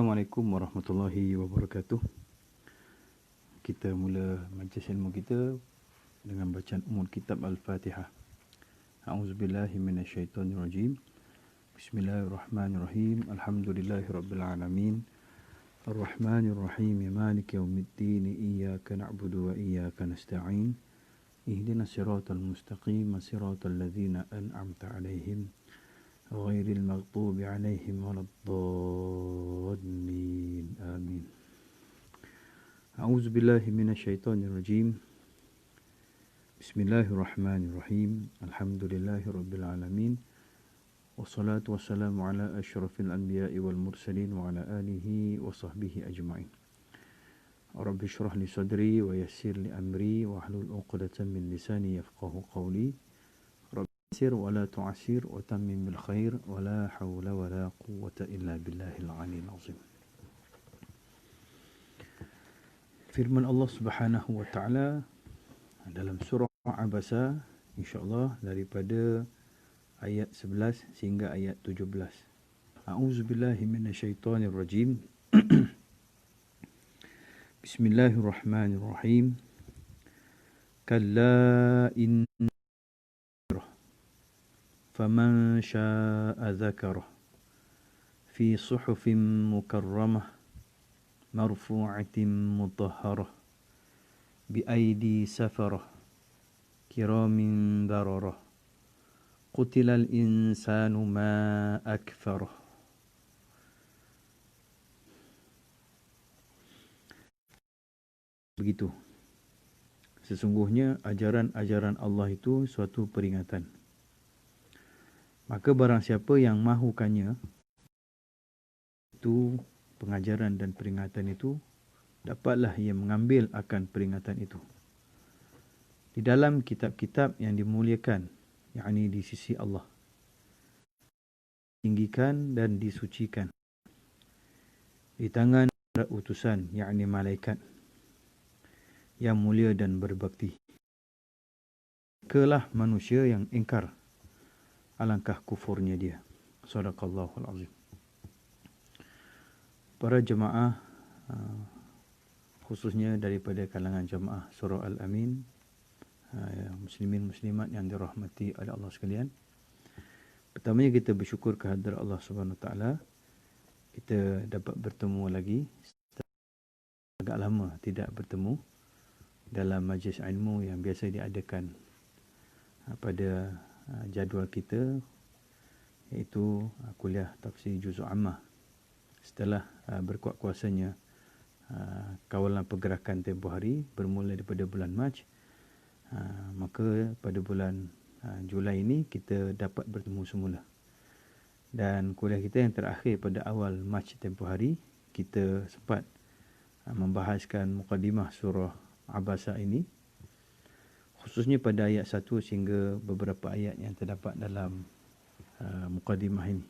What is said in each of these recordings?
Assalamualaikum warahmatullahi wabarakatuh. Kita mula majlis ilmu kita dengan bacaan umul kitab Al-Fatihah. A'udzubillahi minasyaitonirrajim. Bismillahirrahmanirrahim. Alhamdulillahirabbil alamin. Arrahmanirrahim. Maliki yaumiddin. Iyyaka na'budu wa iyyaka nasta'in. Ihdinas siratal mustaqim, siratal ladzina an'amta 'alaihim ghairil maghdubi 'alaihim waladdallin. Amin. A'udzubillahi minasyaitonirrajim. Bismillahirrahmanirrahim. Alhamdulillahirabbil alamin. Wassalatu wassalamu ala asyrafil anbiya'i wal mursalin wa ala alihi wa sahbihi ajma'in. Rabbi shrah li sadri wa yassir li amri wa hlul 'uqdatam min lisani yafqahu qawli. Sir wala tu'asir wa tammim bil khair wala hawla wala quwwata illa billahil aliyyil azim. Firman Allah Subhanahu wa taala dalam surah Abasa, insyaallah daripada ayat 11 sehingga ayat 17. A'udzubillahi minasyaitonir rajim. Bismillahirrahmanirrahim. Kalla in فمن شاء ذكره في صحف مكرمة مرفوعة مطهرة بأيدي سفرة كرام بررة قتل الإنسان ما أكفره. Begitu. Sesungguhnya ajaran-ajaran Allah itu suatu peringatan. Maka barang siapa yang mahukannya, itu pengajaran dan peringatan itu, dapatlah ia mengambil akan peringatan itu. Di dalam kitab-kitab yang dimuliakan, yakni di sisi Allah, tinggikan dan disucikan. Di tangan para utusan, yakni malaikat, yang mulia dan berbakti. Kelah manusia yang ingkar, alangkah kufurnya dia. Sadaqallahul azim. Para jemaah, khususnya daripada kalangan jemaah surah Al-Amin, muslimin muslimat yang dirahmati oleh Allah sekalian. Pertamanya kita bersyukur kehadrat Allah Subhanahu Wa Taala. Kita dapat bertemu lagi setelah agak lama tidak bertemu dalam majlis ilmu yang biasa diadakan pada jadual kita, iaitu kuliah tafsir juzuk ammah. Setelah berkuat kuasanya kawalan pergerakan tempoh hari bermula daripada bulan Mac, maka pada bulan Julai ini kita dapat bertemu semula. Dan kuliah kita yang terakhir pada awal Mac tempoh hari, kita sempat membahaskan mukadimah surah Abasa ini, khususnya pada ayat 1 sehingga beberapa ayat yang terdapat dalam mukadimah ini.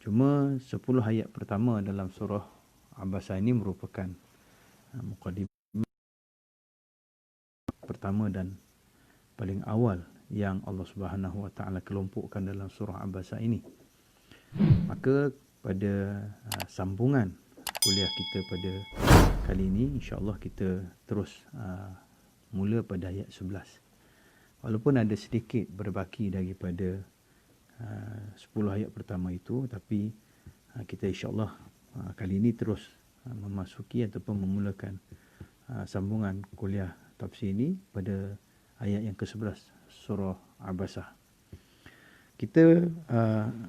Cuma 10 ayat pertama dalam surah Abasa ini merupakan mukadimah pertama dan paling awal yang Allah Subhanahu Wa Taala kelompokkan dalam surah Abasa ini. Maka pada sambungan kuliah kita pada kali ini, insya-Allah kita terus mula pada ayat 11. Walaupun ada sedikit berbaki daripada 10 ayat pertama itu, tapi kita insya-Allah kali ini terus memasuki ataupun memulakan sambungan kuliah tafsir ini pada ayat yang ke-11 surah Abasa. Kita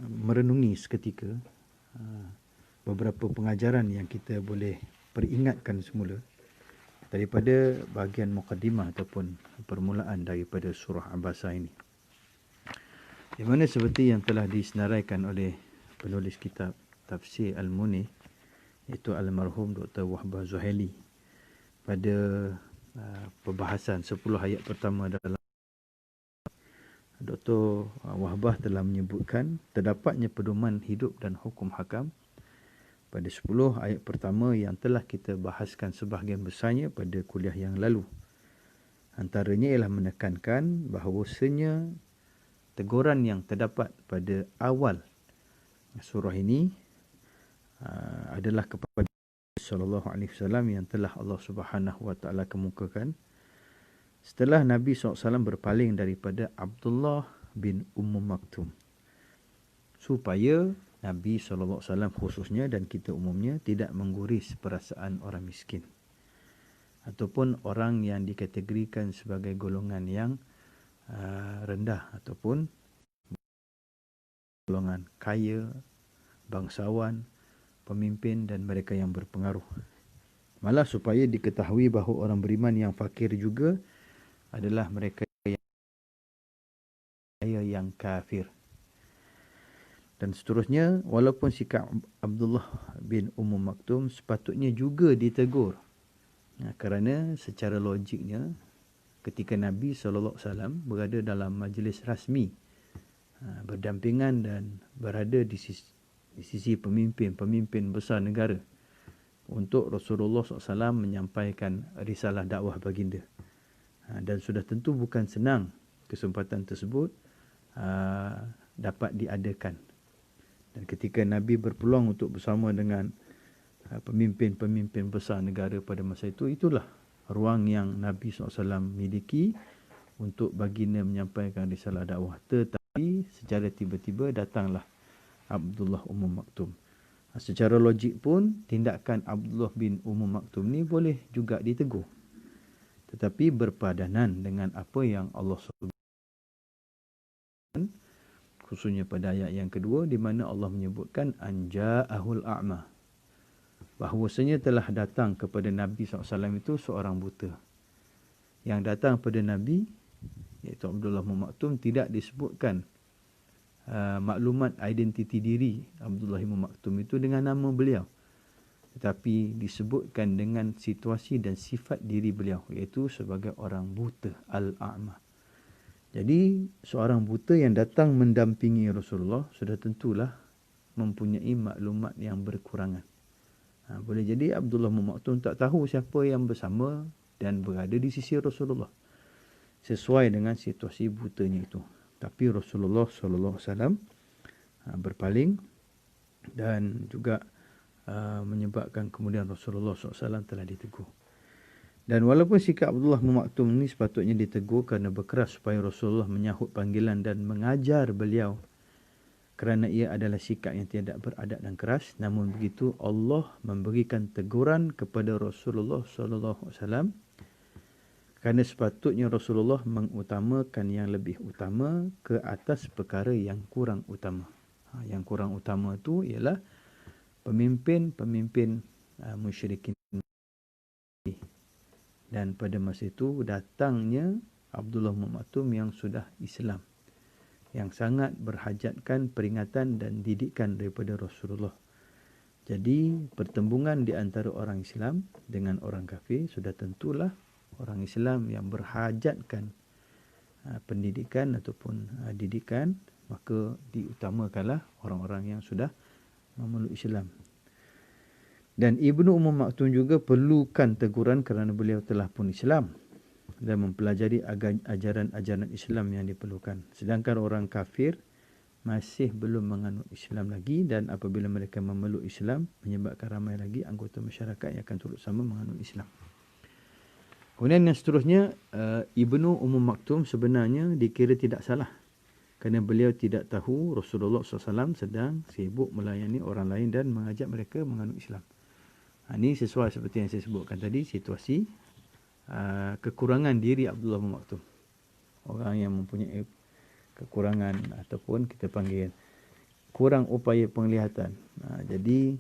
merenungi seketika beberapa pengajaran yang kita boleh peringatkan semula daripada bahagian mukadimah ataupun permulaan daripada surah Abasa ini. Di mana seperti yang telah disenaraikan oleh penulis kitab Tafsir Al-Munih, iaitu almarhum Dr. Wahbah Zuhaili, pada perbahasan 10 ayat pertama dalam, Dr. Wahbah telah menyebutkan terdapatnya pedoman hidup dan hukum hakam pada 10 ayat pertama yang telah kita bahaskan sebahagian besarnya pada kuliah yang lalu. Antaranya ialah menekankan bahawasanya teguran yang terdapat pada awal surah ini adalah kepada sallallahu alaihi wasallam yang telah Allah Subhanahu wa taala kemukakan setelah Nabi SAW berpaling daripada Abdullah bin Maktum, supaya Nabi SAW khususnya dan kita umumnya tidak mengguris perasaan orang miskin ataupun orang yang dikategorikan sebagai golongan yang rendah ataupun golongan kaya, bangsawan, pemimpin dan mereka yang berpengaruh. Malah supaya diketahui bahawa orang beriman yang fakir juga adalah mereka yang kaya yang kafir. Dan seterusnya, walaupun sikap Abdullah bin Maktum sepatutnya juga ditegur. Kerana secara logiknya, ketika Nabi SAW berada dalam majlis rasmi, berdampingan dan berada di sisi pemimpin besar negara, untuk Rasulullah SAW menyampaikan risalah dakwah baginda. Dan sudah tentu bukan senang kesempatan tersebut dapat diadakan. Dan ketika Nabi berpeluang untuk bersama dengan pemimpin-pemimpin besar negara pada masa itu, itulah ruang yang Nabi SAW miliki untuk baginda menyampaikan risalah dakwah. Tetapi secara tiba-tiba datanglah Abdullah Maktum. Secara logik pun tindakan Abdullah bin Maktum ni boleh juga ditegur, tetapi berpadanan dengan apa yang Allah SWT, khususnya pada ayat yang kedua di mana Allah menyebutkan anja'ahul a'ma, bahawasanya telah datang kepada Nabi SAW itu seorang buta. Yang datang kepada Nabi iaitu Abdullah Maktum tidak disebutkan maklumat identiti diri Abdullah Maktum itu dengan nama beliau, tetapi disebutkan dengan situasi dan sifat diri beliau, iaitu sebagai orang buta, al-a'ma. Jadi seorang buta yang datang mendampingi Rasulullah sudah tentulah mempunyai maklumat yang berkurangan. Boleh jadi Abdullah Maktum tak tahu siapa yang bersama dan berada di sisi Rasulullah sesuai dengan situasi butanya itu. Tapi Rasulullah SAW berpaling dan juga menyebabkan kemudian Rasulullah SAW telah ditegur. Dan walaupun sikap Abdullah Maktum ini sepatutnya ditegur kerana berkeras supaya Rasulullah menyahut panggilan dan mengajar beliau, kerana ia adalah sikap yang tidak beradab dan keras, namun begitu Allah memberikan teguran kepada Rasulullah SAW kerana sepatutnya Rasulullah mengutamakan yang lebih utama ke atas perkara yang kurang utama. Yang kurang utama itu ialah pemimpin musyrikin. Dan pada masa itu datangnya Abdullah Maktum yang sudah Islam, yang sangat berhajatkan peringatan dan didikan daripada Rasulullah. Jadi pertembungan di antara orang Islam dengan orang kafir sudah tentulah orang Islam yang berhajatkan pendidikan ataupun didikan, maka diutamakanlah orang-orang yang sudah memeluk Islam. Dan Ibnu Maktum juga perlukan teguran kerana beliau telah pun Islam dan mempelajari ajaran-ajaran Islam yang diperlukan. Sedangkan orang kafir masih belum menganut Islam lagi, dan apabila mereka memeluk Islam menyebabkan ramai lagi anggota masyarakat yang akan turut sama menganut Islam. Kemudian yang seterusnya, Ibnu Maktum sebenarnya dikira tidak salah kerana beliau tidak tahu Rasulullah SAW sedang sibuk melayani orang lain dan mengajak mereka menganut Islam. Ini sesuai seperti yang saya sebutkan tadi, situasi kekurangan diri Abdullah Maktum. Orang yang mempunyai kekurangan ataupun kita panggil kurang upaya penglihatan. Jadi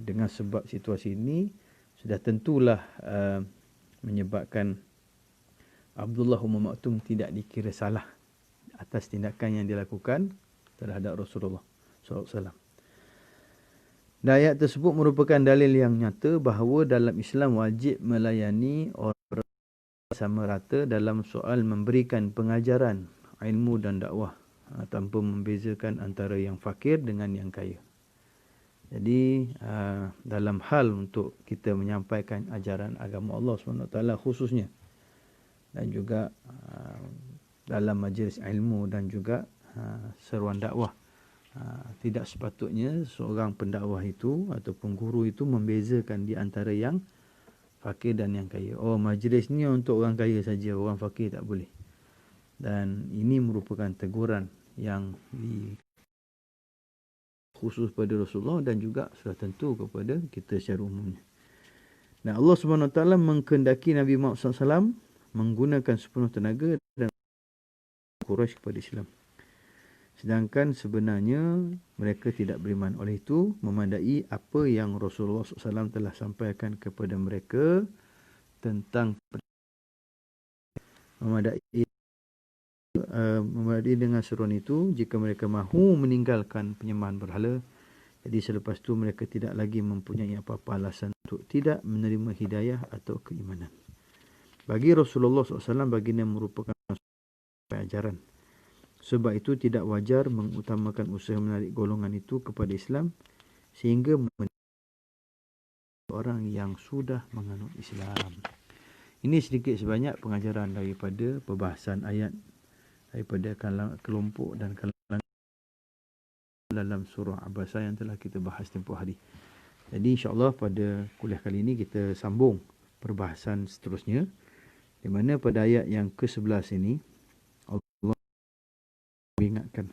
dengan sebab situasi ini sudah tentulah menyebabkan Abdullah Maktum tidak dikira salah atas tindakan yang dilakukan terhadap Rasulullah SAW. Dan ayat tersebut merupakan dalil yang nyata bahawa dalam Islam wajib melayani orang sama rata dalam soal memberikan pengajaran, ilmu dan dakwah tanpa membezakan antara yang fakir dengan yang kaya. Jadi dalam hal untuk kita menyampaikan ajaran agama Allah SWT khususnya, dan juga dalam majlis ilmu dan juga seruan dakwah, Tidak sepatutnya seorang pendakwah itu ataupun guru itu membezakan di antara yang fakir dan yang kaya. Oh, majlis ni untuk orang kaya saja, orang fakir tak boleh. Dan ini merupakan teguran yang khusus pada Rasulullah dan juga sudah tentu kepada kita secara umumnya. Dan Allah Subhanahu Wa Taala mengkehendaki Nabi Muhammad SAW menggunakan sepenuh tenaga dan Quraisy kepada Islam. Sedangkan sebenarnya mereka tidak beriman. Oleh itu, memandai apa yang Rasulullah SAW telah sampaikan kepada mereka tentang memadai dengan seruan itu, jika mereka mahu meninggalkan penyembahan berhala, jadi selepas itu mereka tidak lagi mempunyai apa-apa alasan untuk tidak menerima hidayah atau keimanan. Bagi Rasulullah SAW, baginda merupakan ajaran. Sebab itu tidak wajar mengutamakan usaha menarik golongan itu kepada Islam sehingga orang yang sudah menganut Islam. Ini sedikit sebanyak pengajaran daripada perbahasan ayat daripada kelompok dan kalangan dalam surah Abasa yang telah kita bahas tempoh hari. Jadi insya-Allah pada kuliah kali ini kita sambung perbahasan seterusnya, di mana pada ayat yang ke-11 ini Allah ingatkan,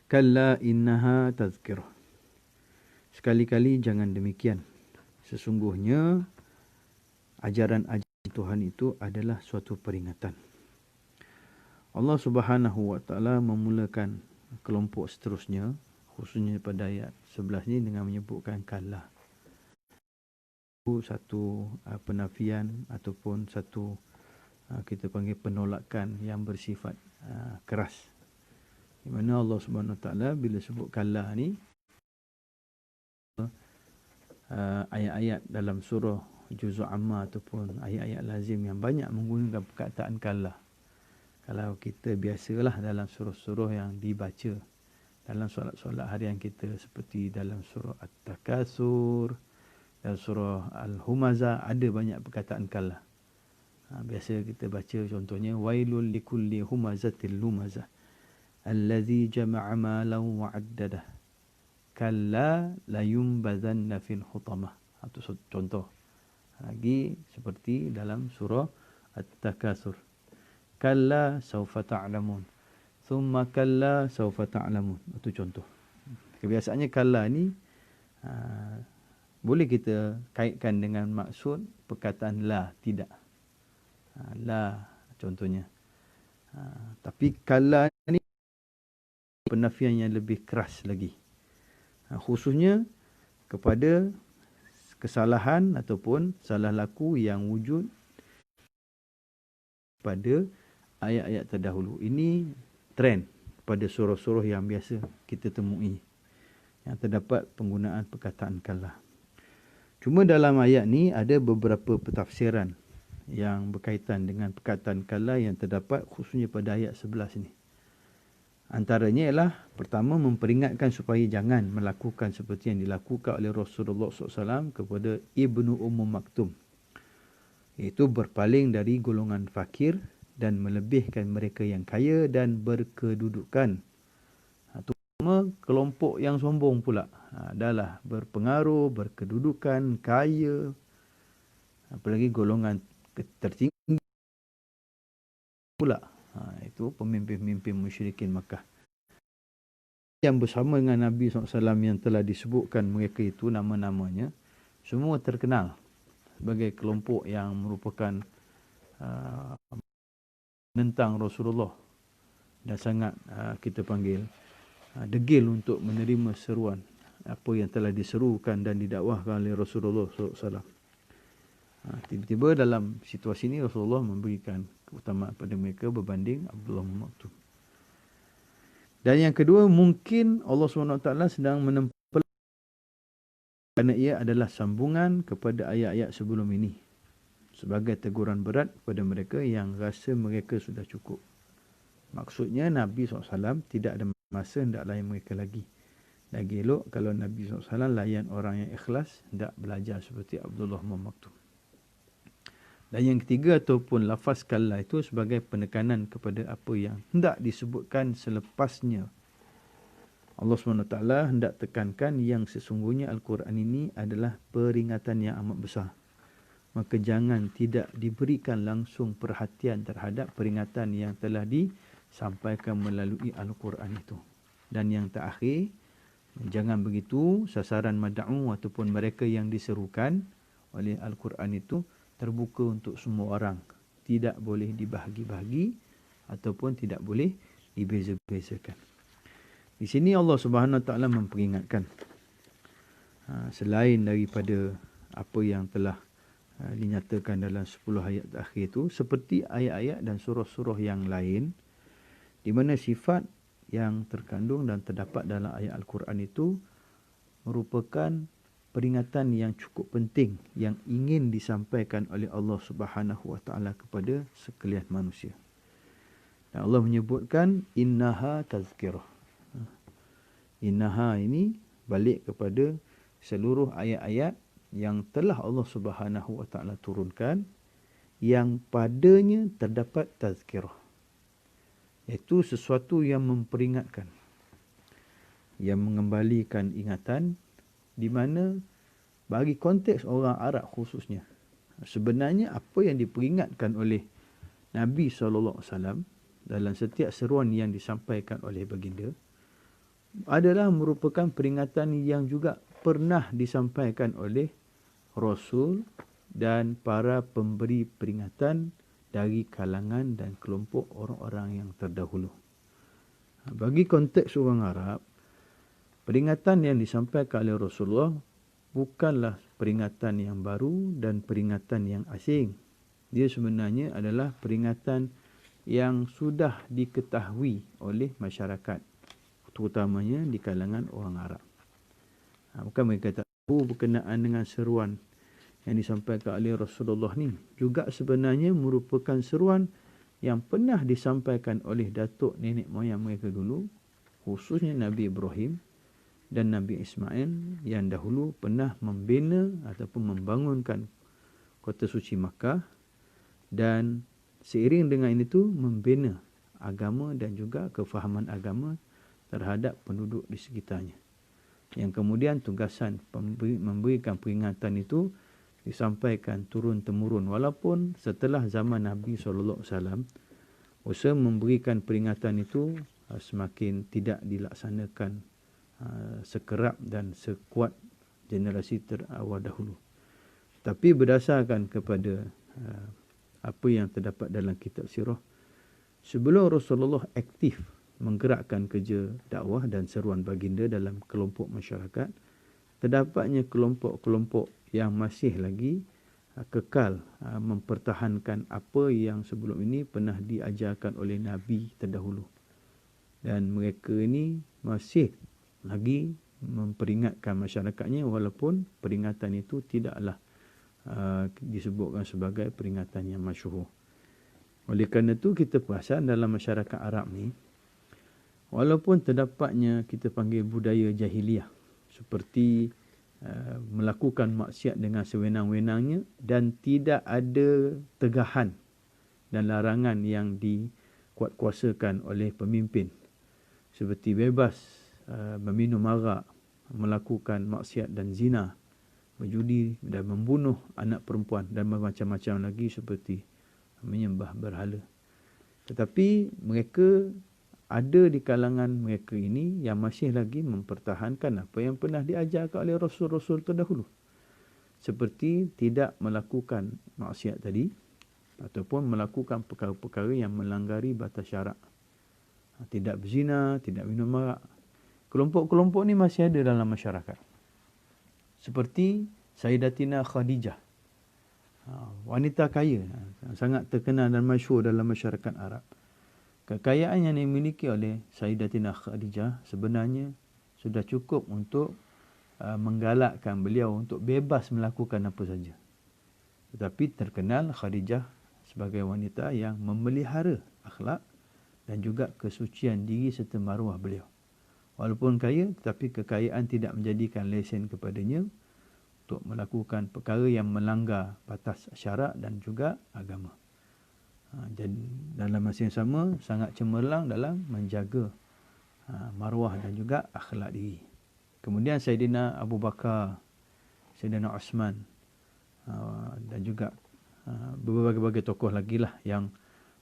kalla innaha tazkirah. Sekali-kali jangan demikian. Sesungguhnya ajaran-ajaran Tuhan itu adalah suatu peringatan. Allah Subhanahu Wa Taala memulakan kelompok seterusnya, khususnya pada ayat 11 ini dengan menyebutkan kalla. Satu penafian ataupun satu kita panggil penolakan yang bersifat keras. Di mana Allah Subhanahu Wa Taala bila sebut kalla ni, ayat-ayat dalam surah Juz'u Amma ataupun ayat-ayat lazim yang banyak menggunakan perkataan kalla. Kalau kita biasalah dalam surah-surah yang dibaca dalam solat-solat harian kita, seperti dalam surah At-Takatsur, dalam surah Al-Humazah, ada banyak perkataan kalla. Biasa kita baca contohnya, wailul likulli humazatil lumazah allazi jama'a malan wa 'addadah kalla layumbazanna fil hutamah. Itu contoh. Lagi seperti dalam surah At-Takatsur, kalla sawfa ta'lamun thumma kalla sawfa ta'lamun. Itu contoh. Kebiasaannya kalla ni boleh kita kaitkan dengan maksud perkataan la, tidak. La contohnya. Tapi kalla ni penafian yang lebih keras lagi. Khususnya kepada kesalahan ataupun salah laku yang wujud pada ayat-ayat terdahulu. Ini trend pada surah-surah yang biasa kita temui, yang terdapat penggunaan perkataan kalla. Cuma dalam ayat ni ada beberapa pentafsiran yang berkaitan dengan perkataan kalla yang terdapat khususnya pada ayat 11 ini. Antaranya ialah, pertama, memperingatkan supaya jangan melakukan seperti yang dilakukan oleh Rasulullah SAW kepada Ibnu Maktum, iaitu berpaling dari golongan fakir dan melebihkan mereka yang kaya dan berkedudukan. Terutama kelompok yang sombong pula, adalah berpengaruh, berkedudukan, kaya, apalagi golongan tertinggi pula. Itu pemimpin-pemimpin musyrikin Makkah yang bersama dengan Nabi SAW yang telah disebutkan mereka itu nama-namanya, semua terkenal sebagai kelompok yang merupakan menentang Rasulullah dan sangat kita panggil degil untuk menerima seruan apa yang telah diserukan dan didakwahkan oleh Rasulullah SAW. Tiba-tiba dalam situasi ini Rasulullah memberikan keutamaan pada mereka berbanding Abdullah bin Maktum. Dan yang kedua, mungkin Allah SWT sedang menempel kerana ia adalah sambungan kepada ayat-ayat sebelum ini sebagai teguran berat kepada mereka yang rasa mereka sudah cukup. Maksudnya Nabi SAW tidak ada masa hendak layan mereka lagi. Lagi elok kalau Nabi SAW layan orang yang ikhlas, hendak belajar seperti Abdullah bin Maktum. Dan yang ketiga ataupun lafaz kalla itu sebagai penekanan kepada apa yang hendak disebutkan selepasnya Allah SWT hendak tekankan yang sesungguhnya Al-Quran ini adalah peringatan yang amat besar. Maka jangan tidak diberikan langsung perhatian terhadap peringatan yang telah disampaikan melalui Al-Quran itu. Dan yang terakhir, jangan begitu sasaran mad'u ataupun mereka yang diserukan oleh Al-Quran itu terbuka untuk semua orang. Tidak boleh dibahagi-bahagi ataupun tidak boleh dibeza-bezakan. Di sini Allah Subhanahu Wa Taala memperingatkan selain daripada apa yang telah dinyatakan dalam 10 ayat terakhir itu, seperti ayat-ayat dan surah-surah yang lain di mana sifat yang terkandung dan terdapat dalam ayat Al-Quran itu merupakan peringatan yang cukup penting yang ingin disampaikan oleh Allah Subhanahu Wa Taala kepada sekalian manusia. Dan Allah menyebutkan innaha tazkirah. Innaha ini balik kepada seluruh ayat-ayat yang telah Allah Subhanahu Wa Taala turunkan yang padanya terdapat tazkirah, iaitu sesuatu yang memperingatkan, yang mengembalikan ingatan, di mana bagi konteks orang Arab khususnya, sebenarnya apa yang diperingatkan oleh Nabi SAW dalam setiap seruan yang disampaikan oleh baginda adalah merupakan peringatan yang juga pernah disampaikan oleh Rasul dan para pemberi peringatan dari kalangan dan kelompok orang-orang yang terdahulu. Bagi konteks orang Arab, peringatan yang disampaikan oleh Rasulullah bukanlah peringatan yang baru dan peringatan yang asing. Dia sebenarnya adalah peringatan yang sudah diketahui oleh masyarakat, terutamanya di kalangan orang Arab. Bukan mereka tak tahu berkenaan dengan seruan yang disampaikan oleh Rasulullah ni. Juga sebenarnya merupakan seruan yang pernah disampaikan oleh datuk nenek moyang mereka dulu, khususnya Nabi Ibrahim dan Nabi Ismail yang dahulu pernah membina ataupun membangunkan kota suci Makkah, dan seiring dengan itu membina agama dan juga kefahaman agama terhadap penduduk di sekitarnya. Yang kemudian tugasan memberikan peringatan itu disampaikan turun-temurun, walaupun setelah zaman Nabi SAW, usaha memberikan peringatan itu semakin tidak dilaksanakan sekerap dan sekuat generasi terawal dahulu. Tapi berdasarkan kepada apa yang terdapat dalam kitab sirah, sebelum Rasulullah aktif menggerakkan kerja dakwah dan seruan baginda dalam kelompok masyarakat, terdapatnya kelompok-kelompok yang masih lagi kekal mempertahankan apa yang sebelum ini pernah diajarkan oleh Nabi terdahulu. Dan mereka ini masih lagi memperingatkan masyarakatnya, walaupun peringatan itu tidaklah disebutkan sebagai peringatan yang masyhur. Oleh kerana itu kita perasan dalam masyarakat Arab ni, walaupun terdapatnya kita panggil budaya jahiliah, seperti melakukan maksiat dengan sewenang-wenangnya dan tidak ada tegahan dan larangan yang dikuatkuasakan oleh pemimpin, seperti bebas meminum arak, melakukan maksiat dan zina, berjudi dan membunuh anak perempuan dan macam-macam lagi seperti menyembah berhala. Tetapi mereka ada di kalangan mereka ini yang masih lagi mempertahankan apa yang pernah diajarkan oleh Rasul-Rasul terdahulu, seperti tidak melakukan maksiat tadi ataupun melakukan perkara-perkara yang melanggari batas syarak, tidak berzina, tidak minum arak. Kelompok-kelompok ni masih ada dalam masyarakat, seperti Sayyidatina Khadijah, wanita kaya sangat terkenal dan masyhur dalam masyarakat Arab. Kekayaan yang dimiliki oleh Sayyidatina Khadijah sebenarnya sudah cukup untuk menggalakkan beliau untuk bebas melakukan apa saja. Tetapi terkenal Khadijah sebagai wanita yang memelihara akhlak dan juga kesucian diri serta maruah beliau. Walaupun kaya, tetapi kekayaan tidak menjadikan lesen kepadanya untuk melakukan perkara yang melanggar batas syarak dan juga agama. Dan dalam masa yang sama sangat cemerlang dalam menjaga maruah dan juga akhlak diri. Kemudian Saidina Abu Bakar, Saidina Osman dan juga berbagai-bagai tokoh lagi lah yang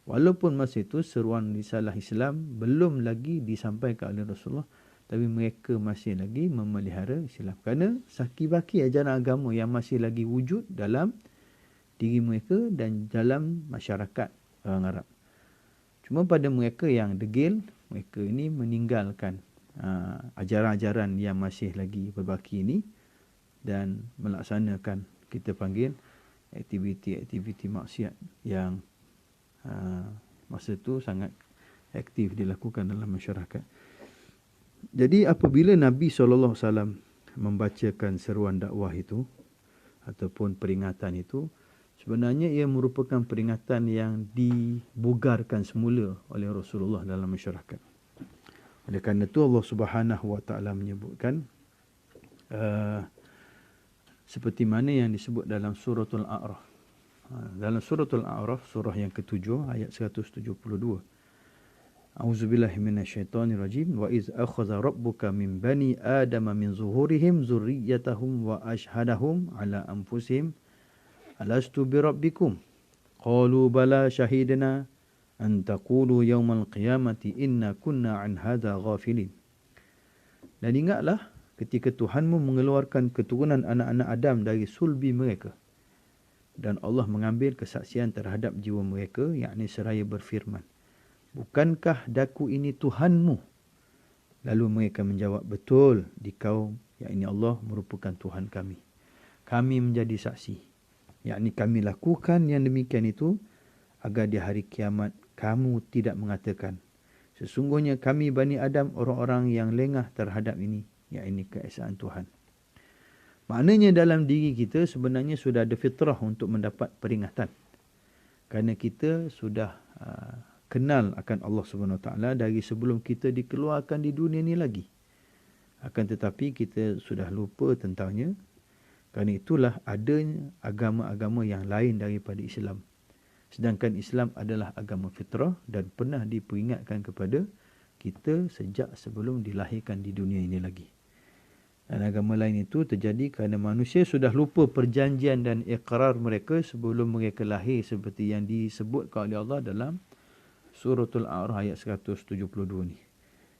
walaupun masa itu seruan risalah Islam belum lagi disampaikan oleh Rasulullah, tapi mereka masih lagi memelihara Islam. Kerana saki-baki ajaran agama yang masih lagi wujud dalam diri mereka dan dalam masyarakat orang Arab. Cuma pada mereka yang degil, mereka ini meninggalkan ajaran-ajaran yang masih lagi berbaki ini dan melaksanakan, kita panggil, aktiviti-aktiviti maksiat yang masa itu sangat aktif dilakukan dalam masyarakat. Jadi apabila Nabi SAW membacakan seruan dakwah itu ataupun peringatan itu, sebenarnya ia merupakan peringatan yang dibugarkan semula oleh Rasulullah dalam masyarakat. Oleh kerana itu Allah Subhanahu Wa Taala menyebutkan seperti mana yang disebut dalam suratul A'raf. Dalam suratul A'raf, surah yang ke-7 ayat 172. A'udzubillahi minasyaitonirrajim. Wa iz akhadha rabbuka min bani adama min zuhurihim dzurriyyatahum wa ashhadahum ala anfusihim alastu birabbikum qalu bala shahidna an taqulu yawmal qiyamati inna kunna an hadza ghafilin. Dan ingatlah ketika Tuhanmu mengeluarkan keturunan anak-anak Adam dari sulbi mereka dan Allah mengambil kesaksian terhadap jiwa mereka, yakni seraya berfirman, bukankah daku ini Tuhanmu? Lalu mereka menjawab, betul, dikau, yakni Allah merupakan Tuhan kami. Kami menjadi saksi, yakni kami lakukan yang demikian itu agar di hari kiamat kamu tidak mengatakan, sesungguhnya kami Bani Adam orang-orang yang lengah terhadap ini, yakni keesaan Tuhan. Maknanya dalam diri kita sebenarnya sudah ada fitrah untuk mendapat peringatan. Kerana kita sudah kenal akan Allah Subhanahu Wa Taala dari sebelum kita dikeluarkan di dunia ni lagi. Akan tetapi kita sudah lupa tentangnya. Kerana itulah adanya agama-agama yang lain daripada Islam. Sedangkan Islam adalah agama fitrah dan pernah diperingatkan kepada kita sejak sebelum dilahirkan di dunia ini lagi. Dan agama lain itu terjadi kerana manusia sudah lupa perjanjian dan iqrar mereka sebelum mereka lahir, seperti yang disebutkan oleh Allah dalam suratul A'raf ayat 172 ni.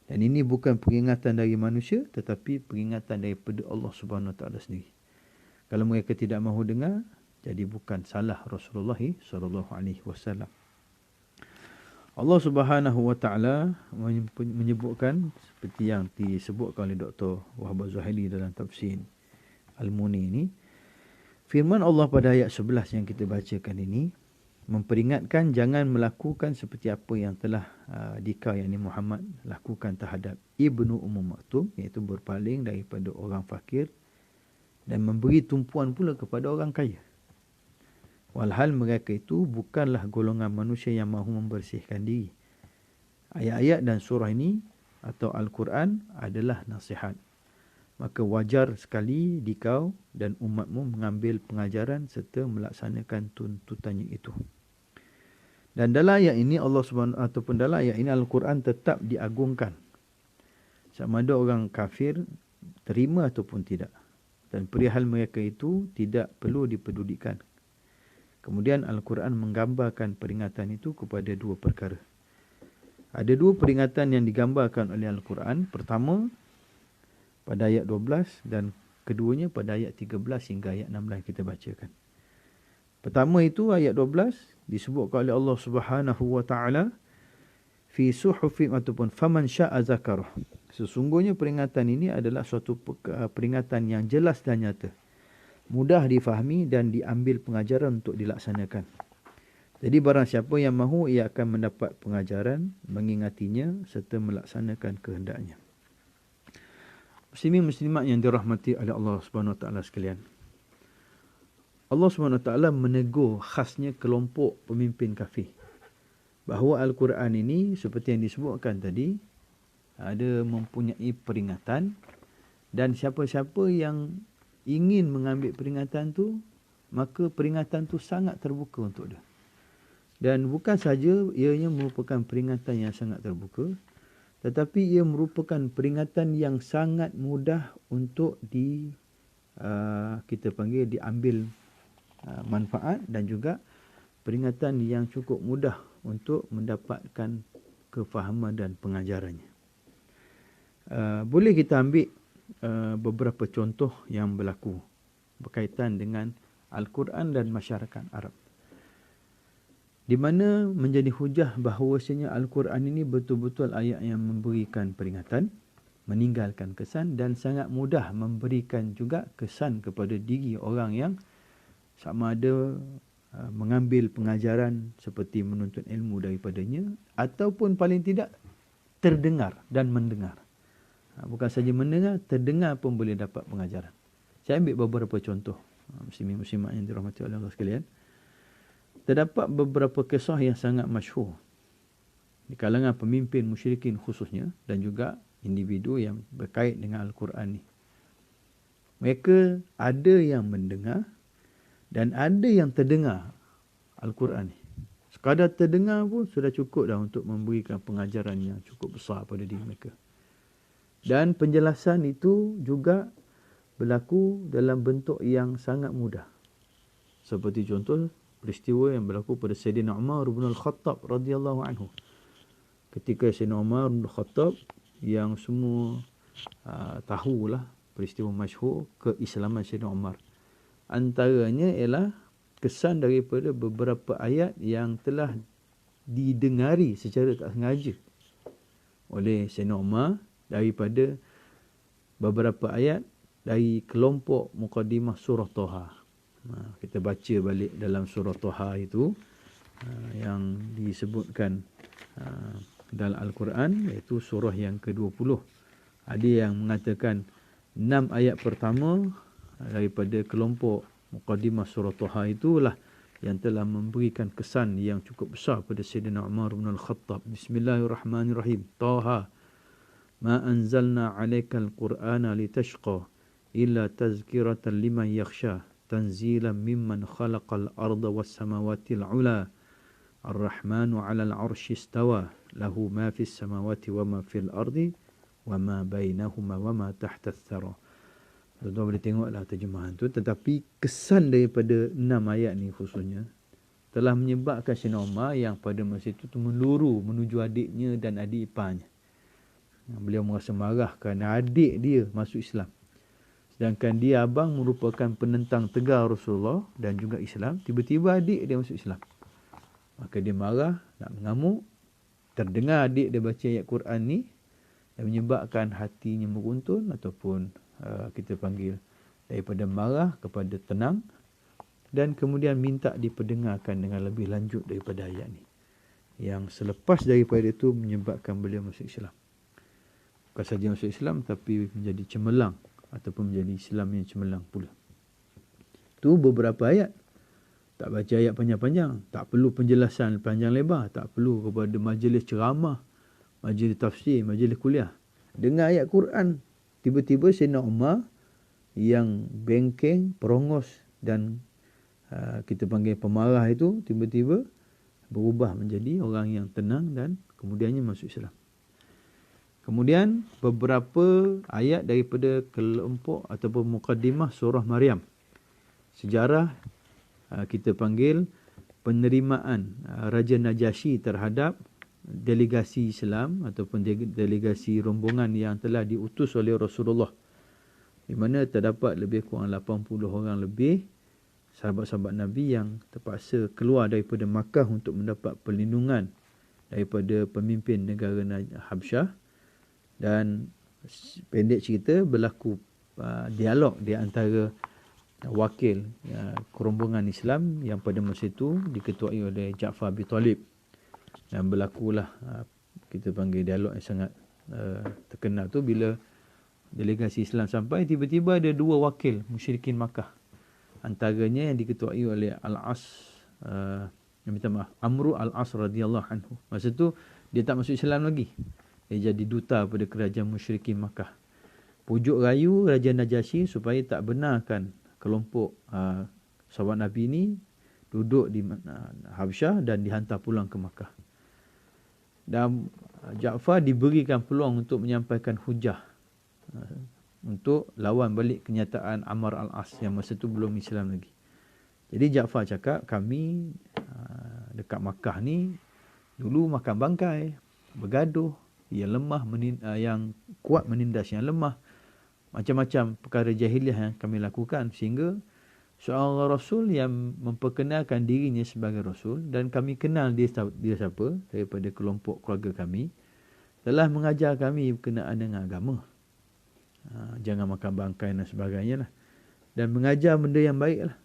Dan ini bukan peringatan dari manusia, tetapi peringatan daripada Allah Subhanahu Wa Taala sendiri. Kalau mereka tidak mahu dengar, jadi bukan salah Rasulullah SAW. Allah Subhanahu Wa Taala menyebutkan seperti yang disebutkan oleh Dr. Wahab Zuhaili dalam tafsir Al-Muni ini. Firman Allah pada ayat 11 yang kita bacakan ini memperingatkan jangan melakukan seperti apa yang telah dikau, yakni Muhammad, lakukan terhadap Ibnu Maktum, iaitu berpaling daripada orang fakir dan memberi tumpuan pula kepada orang kaya. Walhal mereka itu bukanlah golongan manusia yang mahu membersihkan diri. Ayat-ayat dan surah ini atau Al-Quran adalah nasihat. Maka wajar sekali dikau dan umatmu mengambil pengajaran serta melaksanakan tuntutannya itu. Dan dalam ayat ini Allah Subhanahu ataupun dalam ayat ini Al-Quran tetap diagungkan. Sama ada orang kafir terima ataupun tidak. Dan perihal mereka itu tidak perlu dipedulikan. Kemudian Al-Quran menggambarkan peringatan itu kepada dua perkara. Ada dua peringatan yang digambarkan oleh Al-Quran. Pertama, pada ayat 12 dan keduanya pada ayat 13 hingga ayat 16 kita bacakan. Pertama itu ayat 12 disebutkan oleh Allah Subhanahu Wa Taala fi suhufin ataupun faman syaa zakarah. Sesungguhnya peringatan ini adalah suatu peringatan yang jelas dan nyata, mudah difahami dan diambil pengajaran untuk dilaksanakan. Jadi barang siapa yang mahu, ia akan mendapat pengajaran, mengingatinya serta melaksanakan kehendaknya. Muslimin muslimat yang dirahmati oleh Allah Subhanahu Wa Taala sekalian. Allah Subhanahu Wa Taala menegur khasnya kelompok pemimpin kafir bahawa Al-Quran ini seperti yang disebutkan tadi ada mempunyai peringatan, dan siapa-siapa yang ingin mengambil peringatan tu, maka peringatan tu sangat terbuka untuk dia. Dan bukan saja ianya merupakan peringatan yang sangat terbuka, tetapi ia merupakan peringatan yang sangat mudah untuk kita panggil diambil manfaat, dan juga peringatan yang cukup mudah untuk mendapatkan kefahaman dan pengajarannya. Boleh kita ambil beberapa contoh yang berlaku berkaitan dengan Al-Quran dan masyarakat Arab, di mana menjadi hujah bahawasanya Al-Quran ini betul-betul ayat yang memberikan peringatan, meninggalkan kesan, dan sangat mudah memberikan juga kesan kepada diri orang yang sama ada mengambil pengajaran seperti menuntut ilmu daripadanya, ataupun paling tidak terdengar dan mendengar. Bukan saja mendengar, terdengar pun boleh dapat pengajaran. Saya ambil beberapa contoh, muslimin-muslimat yang dirahmati oleh Allah sekalian. Terdapat beberapa kisah yang sangat masyhur di kalangan pemimpin musyrikin khususnya, dan juga individu yang berkait dengan Al-Quran ni. Mereka ada yang mendengar dan ada yang terdengar Al-Quran ni. Sekadar terdengar pun sudah cukup dah untuk memberikan pengajaran yang cukup besar pada diri mereka. Dan penjelasan itu juga berlaku dalam bentuk yang sangat mudah. Seperti contoh peristiwa yang berlaku pada Sayyidina Umar bin Al-Khattab radhiyallahu anhu. Ketika Sayyidina Umar bin Al-Khattab, yang semua tahulah peristiwa masyhur keislaman Sayyidina Umar. Antaranya ialah kesan daripada beberapa ayat yang telah didengari secara tak sengaja oleh Sayyidina Umar daripada beberapa ayat dari kelompok Muqaddimah Surah Toha. Kita baca balik dalam surah Toha itu yang disebutkan dalam Al-Quran, iaitu surah yang ke-20. Ada yang mengatakan 6 ayat pertama daripada kelompok Muqaddimah surah Toha itulah yang telah memberikan kesan yang cukup besar pada Sayyidina Umar bin Al-Khattab. Bismillahirrahmanirrahim. Toha ma anzalna 'alaikal Qur'ana litashqa illa tazkiratan liman yakhsha tanzilan mimman khalaqal arda was samawati al-'ula ar-rahmanu 'alal 'arsy istawa lahu ma fis samawati wa ma fil ardi wa ma bainahuma wa ma tahta ath-thara. Tuan-tuan boleh tengoklah terjemahan tu, tetapi kesan daripada 6 ayat ni khususnya telah menyebabkan Sayyidina Umar yang pada masa itu meluru menuju adiknya dan adik iparnya. Beliau merasa marah kerana adik dia masuk Islam, sedangkan dia abang merupakan penentang tegar Rasulullah dan juga Islam. Tiba-tiba adik dia masuk Islam. Maka dia marah, nak mengamuk. Terdengar adik dia baca ayat Quran ni dan menyebabkan hatinya meruntun, ataupun kita panggil daripada marah kepada tenang, dan kemudian minta diperdengarkan dengan lebih lanjut daripada ayat ni, yang selepas daripada itu menyebabkan beliau masuk Islam. Bukan saja masuk Islam, tapi menjadi cemerlang, ataupun menjadi Islam yang cemerlang pula. Tu beberapa ayat. Tak baca ayat panjang-panjang, tak perlu penjelasan panjang lebar, tak perlu kepada majlis ceramah, majlis tafsir, majlis kuliah. Dengar ayat Quran, tiba-tiba Sayyidina Umar yang bengkeng, perongos dan kita panggil pemarah itu, tiba-tiba berubah menjadi orang yang tenang dan kemudiannya masuk Islam. Kemudian beberapa ayat daripada kelompok ataupun Muqaddimah surah Maryam. Sejarah kita panggil penerimaan Raja Najasyi terhadap delegasi Islam ataupun delegasi rombongan yang telah diutus oleh Rasulullah, di mana terdapat lebih kurang 80 orang lebih sahabat-sahabat Nabi yang terpaksa keluar daripada Makkah untuk mendapat perlindungan daripada pemimpin negara Habsyah. Dan pendek cerita, berlaku dialog di antara wakil rombongan Islam yang pada masa itu diketuai oleh Ja'far bin Talib, dan berlakulah kita panggil dialog yang sangat terkenal tu bila delegasi Islam sampai. Tiba-tiba ada 2 wakil musyrikin Makkah, antaranya yang diketuai oleh Amru Al-As radhiyallahu anhu. Masa tu dia tak masuk Islam lagi, dia jadi duta pada kerajaan musyrikin Makkah. Pujuk rayu Raja Najasyi supaya tak benarkan kelompok sahabat Nabi ni duduk di Habsyah dan dihantar pulang ke Makkah. Dan Ja'far diberikan peluang untuk menyampaikan hujah untuk lawan balik kenyataan Ammar al-As yang masa tu belum Islam lagi. Jadi Ja'far cakap, kami dekat Makkah ni dulu makan bangkai, bergaduh, yang lemah yang kuat menindas yang lemah, macam-macam perkara jahiliah yang kami lakukan, sehingga seorang Rasul yang memperkenalkan dirinya sebagai Rasul, dan kami kenal dia siapa daripada kelompok keluarga kami, telah mengajar kami berkenaan dengan agama. Jangan makan bangkai dan sebagainya lah. Dan mengajar benda yang baik lah.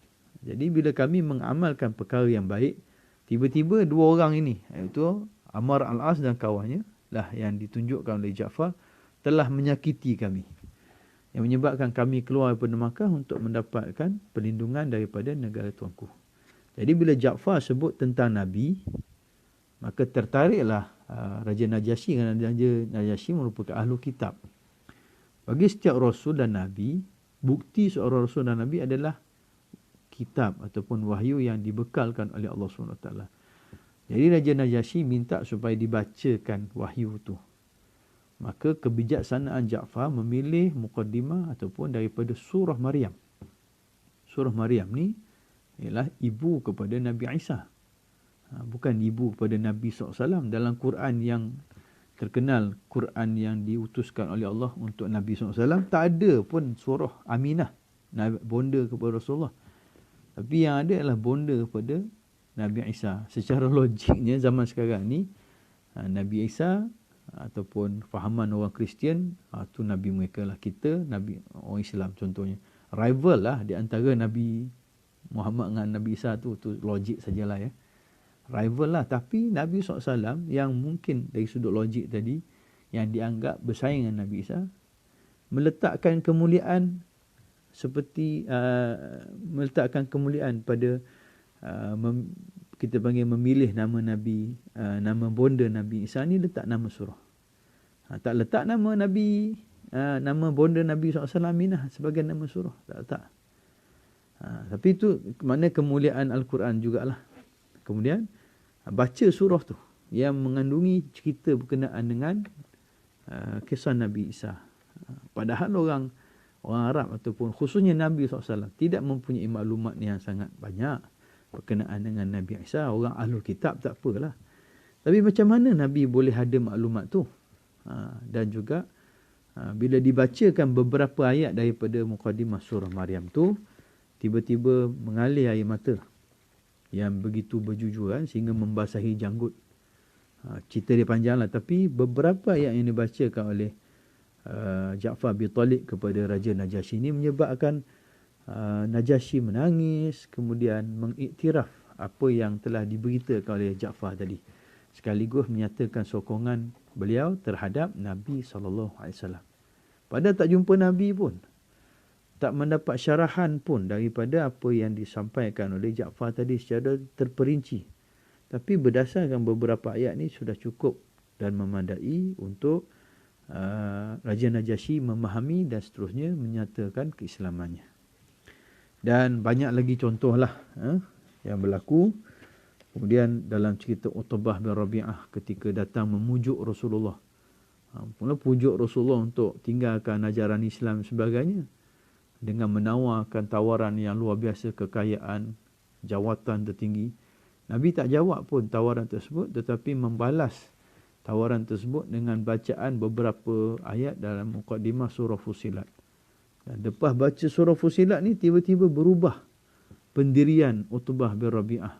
Jadi bila kami mengamalkan perkara yang baik, tiba-tiba dua orang ini, iaitu Ammar al-As dan kawannya lah yang ditunjukkan oleh Ja'far, telah menyakiti kami, yang menyebabkan kami keluar daripada Makkah untuk mendapatkan perlindungan daripada negara tuanku. Jadi bila Ja'far sebut tentang Nabi, maka tertariklah Raja Najasyi, kerana Raja Najasyi merupakan ahlu kitab. Bagi setiap Rasul dan Nabi, bukti seorang Rasul dan Nabi adalah kitab ataupun wahyu yang dibekalkan oleh Allah SWT. Jadi Raja Najasyi minta supaya dibacakan wahyu tu. Maka kebijaksanaan Ja'far memilih muqaddimah ataupun daripada surah Maryam. Surah Maryam ni ialah ibu kepada Nabi Isa. Bukan ibu kepada Nabi SAW. Dalam Quran yang terkenal, Quran yang diutuskan oleh Allah untuk Nabi SAW, tak ada pun surah Aminah, bonda kepada Rasulullah. Tapi yang ada adalah bonda kepada Nabi Isa. Secara logiknya zaman sekarang ni, Nabi Isa ataupun fahaman orang Kristian, tu Nabi mereka lah. Kita Nabi orang Islam contohnya. Rival lah di antara Nabi Muhammad dengan Nabi Isa tu logik sajalah ya. Rival lah. Tapi Nabi SAW yang mungkin dari sudut logik tadi, yang dianggap bersaing dengan Nabi Isa, meletakkan kemuliaan seperti meletakkan kemuliaan pada kita panggil memilih nama Nabi, nama bonda Nabi Isa ni, letak nama surah. Tak letak nama Nabi, nama bonda Nabi SAW Aminah sebagai nama surah. Tak letak. Tapi itu makna kemuliaan Al-Quran jugalah. Kemudian baca surah tu yang mengandungi cerita berkenaan dengan kisah Nabi Isa. Padahal orang Arab ataupun khususnya Nabi SAW tidak mempunyai maklumat yang sangat banyak berkenaan dengan Nabi Isa. Orang ahlul kitab tak apalah. Tapi macam mana Nabi boleh ada maklumat tu? Dan juga bila dibacakan beberapa ayat daripada muqaddimah surah Maryam tu, tiba-tiba mengalir air mata yang begitu berjujuran sehingga membasahi janggut. Cerita dia panjang lah, tapi beberapa ayat yang dibacakan oleh Ja'far bin Talib kepada Raja Najasyi ini menyebabkan Najasyi menangis, kemudian mengiktiraf apa yang telah diberitakan oleh Ja'far tadi, sekaligus menyatakan sokongan beliau terhadap Nabi SAW. Padahal tak jumpa Nabi pun, tak mendapat syarahan pun daripada apa yang disampaikan oleh Ja'far tadi secara terperinci. Tapi berdasarkan beberapa ayat ni sudah cukup dan memadai untuk Raja Najasyi memahami dan seterusnya menyatakan keislamannya. Dan banyak lagi contohlah yang berlaku. Kemudian dalam cerita Utbah bin Rabi'ah ketika datang memujuk Rasulullah, mula pujuk Rasulullah untuk tinggalkan ajaran Islam sebagainya, dengan menawarkan tawaran yang luar biasa, kekayaan, jawatan tertinggi. Nabi tak jawab pun tawaran tersebut, tetapi membalas tawaran tersebut dengan bacaan beberapa ayat dalam muqaddimah surah Fussilat. Dan lepas baca surah Fussilat ni, tiba-tiba berubah pendirian Utbah bin Rabi'ah.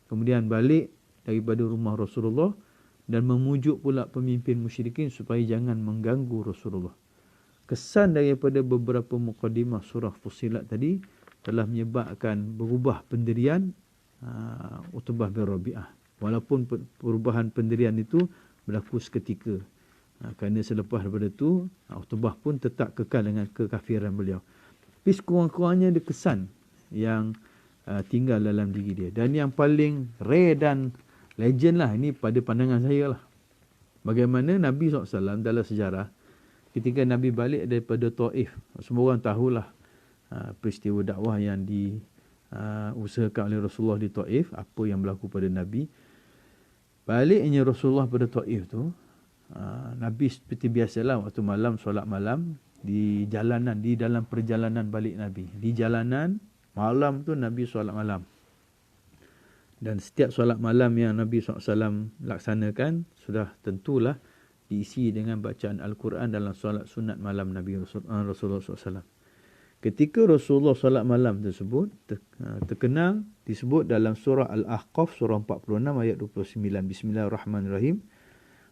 Kemudian balik daripada rumah Rasulullah dan memujuk pula pemimpin musyrikin supaya jangan mengganggu Rasulullah. Kesan daripada beberapa muqaddimah surah Fussilat tadi telah menyebabkan berubah pendirian Utbah bin Rabi'ah. Walaupun perubahan pendirian itu berlaku seketika. Kerana selepas daripada itu, Utbah pun tetap kekal dengan kekafiran beliau. Tapi sekurang-kurangnya ada kesan yang tinggal dalam diri dia. Dan yang paling rare dan legend lah, ini pada pandangan saya lah, bagaimana Nabi SAW dalam sejarah, ketika Nabi balik daripada Taif, semua orang tahulah peristiwa dakwah yang diusahakan oleh Rasulullah di Taif, apa yang berlaku pada Nabi. Baliknya Rasulullah pada Taif tu, Nabi seperti biasalah waktu malam solat malam di jalanan, di dalam perjalanan balik Nabi. Di jalanan malam tu Nabi solat malam. Dan setiap solat malam yang Nabi SAW laksanakan sudah tentulah diisi dengan bacaan Al-Quran dalam solat sunat malam Nabi Rasulullah SAW. Ketika Rasulullah solat malam tersebut terkenal disebut dalam surah Al-Ahqaf surah 46 ayat 29. Bismillahirrahmanirrahim.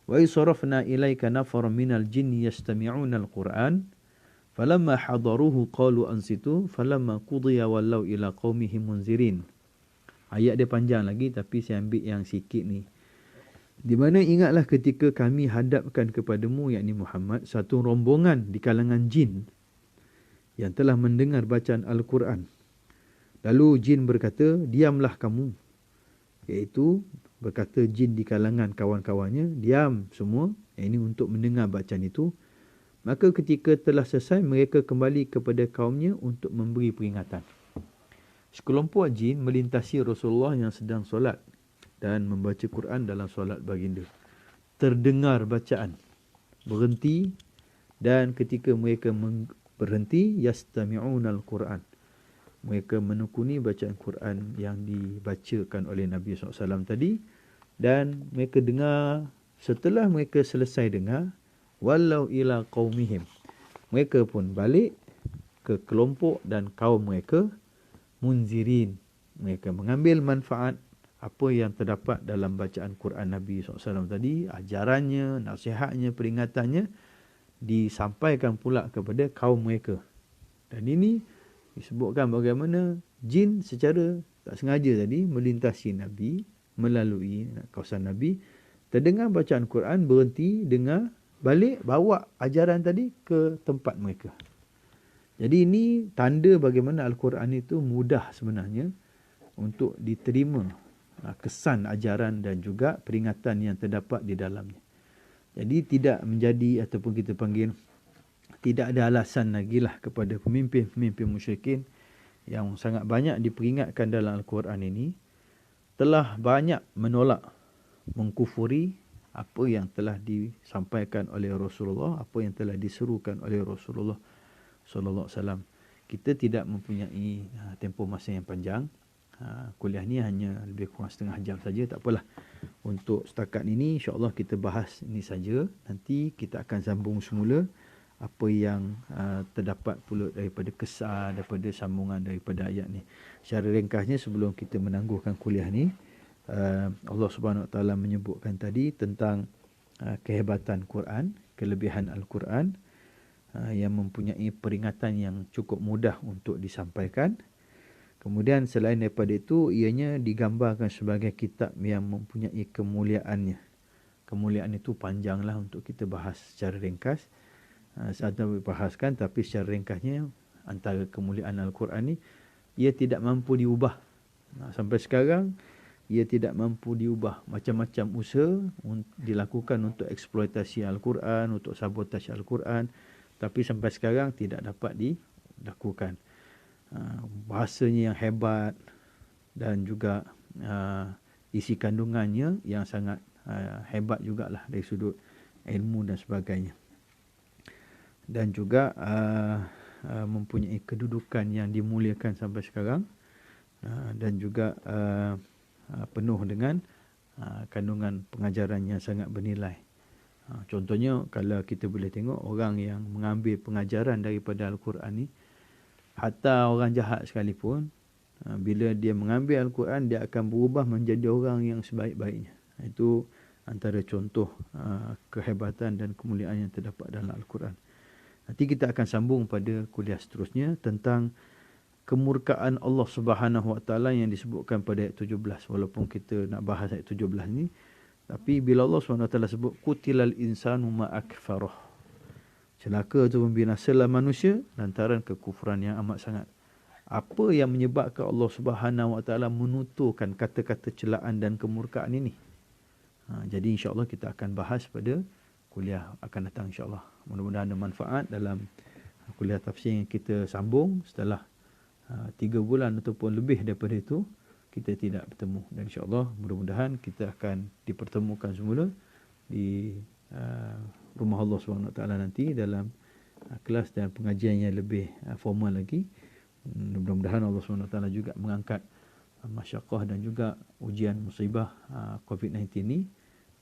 Wa isarafna ilaika nafaran minal jinni yastami'una al-Qur'an falamma hadaruhu qalu ansitu falamma qudiya wallaw ila qaumihim munzirin. Ayat dia panjang lagi tapi saya ambil yang sikit ni. Di mana ingatlah ketika kami hadapkan kepadamu yakni Muhammad satu rombongan di kalangan jin yang telah mendengar bacaan Al-Quran. Lalu jin berkata, diamlah kamu. Iaitu berkata jin di kalangan kawan-kawannya, diam semua. Ini untuk mendengar bacaan itu. Maka ketika telah selesai, mereka kembali kepada kaumnya untuk memberi peringatan. Sekelompok jin melintasi Rasulullah yang sedang solat dan membaca Quran dalam solat baginda. Terdengar bacaan, berhenti, dan ketika mereka berhenti, yastami'una al-Quran. Mereka menekuni bacaan Quran yang dibacakan oleh Nabi SAW tadi. Dan mereka dengar, setelah mereka selesai dengar, walau ila qaumihim. Mereka pun balik ke kelompok dan kaum mereka, munzirin. Mereka mengambil manfaat apa yang terdapat dalam bacaan Quran Nabi SAW tadi, ajarannya, nasihatnya, peringatannya, disampaikan pula kepada kaum mereka. Dan ini disebutkan bagaimana jin secara tak sengaja tadi melintasi Nabi, melalui kawasan Nabi, terdengar bacaan Quran, berhenti, dengar, balik, bawa ajaran tadi ke tempat mereka. Jadi ini tanda bagaimana Al-Quran itu mudah sebenarnya untuk diterima kesan ajaran dan juga peringatan yang terdapat di dalamnya. Jadi tidak menjadi ataupun kita panggil tidak ada alasan lagi lah kepada pemimpin-pemimpin musyrikin yang sangat banyak diperingatkan dalam Al-Quran ini telah banyak menolak, mengkufuri apa yang telah disampaikan oleh Rasulullah, apa yang telah diserukan oleh Rasulullah sallallahu alaihi wasallam. Kita tidak mempunyai tempoh masa yang panjang. Kuliah ni hanya lebih kurang setengah jam saja, tak apalah. Untuk setakat ini insya-Allah kita bahas ini saja. Nanti kita akan sambung semula apa yang terdapat pula daripada kesan, daripada sambungan daripada ayat ni. Secara ringkasnya sebelum kita menangguhkan kuliah ni, Allah Subhanahu Wa Taala menyebutkan tadi tentang kehebatan Quran, kelebihan Al-Quran yang mempunyai peringatan yang cukup mudah untuk disampaikan. Kemudian selain daripada itu, ianya digambarkan sebagai kitab yang mempunyai kemuliaannya. Kemuliaan itu panjanglah untuk kita bahas secara ringkas. Saya bahaskan, tapi secara ringkasnya antara kemuliaan Al-Quran ni, ia tidak mampu diubah. Sampai sekarang, ia tidak mampu diubah. Macam-macam usaha dilakukan untuk eksploitasi Al-Quran, untuk sabotasi Al-Quran. Tapi sampai sekarang tidak dapat dilakukan. Bahasanya yang hebat dan juga isi kandungannya yang sangat hebat jugalah dari sudut ilmu dan sebagainya. Dan juga mempunyai kedudukan yang dimuliakan sampai sekarang. Dan juga penuh dengan kandungan pengajaran yang sangat bernilai. Contohnya kalau kita boleh tengok orang yang mengambil pengajaran daripada Al-Quran ni, hatta orang jahat sekalipun, bila dia mengambil Al-Quran, dia akan berubah menjadi orang yang sebaik-baiknya. Itu antara contoh kehebatan dan kemuliaan yang terdapat dalam Al-Quran. Nanti kita akan sambung pada kuliah seterusnya tentang kemurkaan Allah Subhanahu Wa Taala yang disebutkan pada ayat 17. Walaupun kita nak bahas ayat 17 ni, tapi bila Allah Subhanahu Wa Taala sebut qutilal insanu ma akfarah, celaka atau binasalah manusia lantaran kekufuran yang amat sangat. Apa yang menyebabkan Allah Subhanahu Wa Taala menuturkan kata-kata celaan dan kemurkaan ini? Jadi insya-Allah kita akan bahas pada kuliah akan datang insya-Allah. Mudah-mudahan ada manfaat dalam kuliah tafsir yang kita sambung setelah 3 bulan ataupun lebih daripada itu kita tidak bertemu. Dan insya-Allah mudah-mudahan kita akan dipertemukan semula di rumah Allah SWT nanti dalam kelas dan pengajian yang lebih formal lagi. Mudah-mudahan Allah SWT juga mengangkat masyaqqah dan juga ujian musibah COVID-19 ini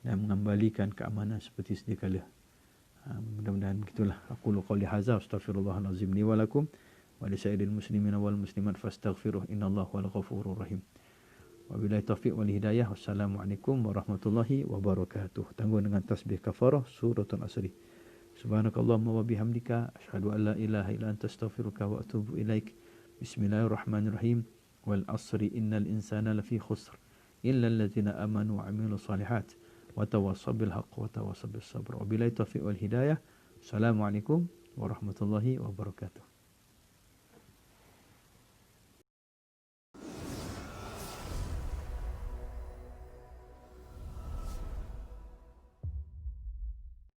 dan mengembalikan keamanan seperti sedia kala. Mudah-mudahan begitulah. Aqulu qawli hadza astaghfirullahalazim li wa lakum wa li sa'iril muslimina wal muslimat fastaghfiruh innallaha wal ghafurur rahim. Wabillahi taufiq wal hidayah. Wassalamualaikum warahmatullahi wabarakatuh. Tanggung dengan tasbih kafarah suratul asri. Subhanakallahumma wa bihamdika asyhadu an la ilaha illa anta astaghfiruka wa atubu ilaik. Bismillahirrahmanirrahim. Wal asri innal insana lafi khusr illa allazina amanu wa amilus solihat wa tawassaw bil haqq wa tawassaw bis sabr. Wabillahi taufiq wal hidayah. Assalamualaikum warahmatullahi wabarakatuh.